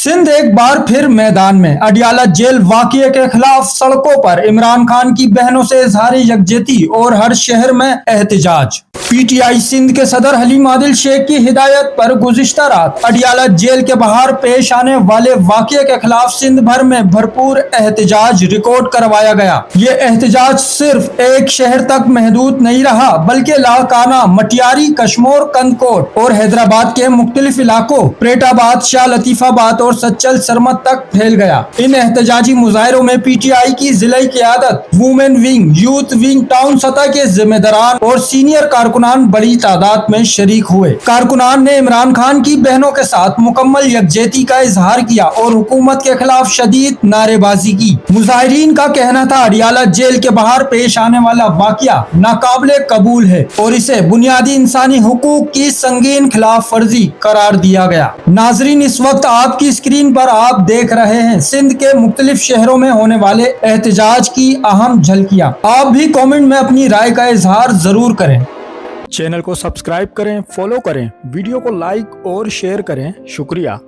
सिंध एक बार फिर मैदान में। अडियाला जेल वाकये के खिलाफ सड़कों पर इमरान खान की बहनों से इजहार यकजहती और हर शहर में एहतजाज। पीटीआई सिंध के सदर हलीम आदिल शेख की हिदायत पर गुज़िश्ता रात अडियाला जेल के बाहर पेश आने वाले वाकये के खिलाफ सिंध भर में भरपूर एहतजाज रिकॉर्ड करवाया गया। ये एहतजाज सिर्फ एक शहर तक महदूद नहीं रहा, बल्कि लाड़काना, मटियारी, कश्मोर, कंदकोट और हैदराबाद के मुख्तलिफ इलाकों प्रेटाबाद, शाह लतीफाबाद और सच्चल सरमत तक फैल गया। इन एहतजाजी मुजाहिरों में पीटीआई की जिले क़यादत, women wing, youth wing, town सतह के जिम्मेदारान और सीनियर कारकुनान बड़ी तादाद में शरीक हुए। कारकुनान ने इमरान खान की बहनों के साथ मुकम्मल यकजहती का इजहार किया और हुकूमत के खिलाफ शदीद नारेबाजी की। मुजाहिरीन का कहना था अडियाला जेल के बाहर पेश आने वाला वाकया नाकाबिले कबूल है और इसे बुनियादी इंसानी हुकूक की संगीन खिलाफ वर्जी करार दिया गया। नाजरीन, इस वक्त आपकी स्क्रीन पर आप देख रहे हैं सिंध के मुख्तलिफ शहरों में होने वाले एहतजाज की अहम झलकियां। आप भी कमेंट में अपनी राय का इजहार जरूर करें। चैनल को सब्सक्राइब करें, फॉलो करें, वीडियो को लाइक और शेयर करें। शुक्रिया।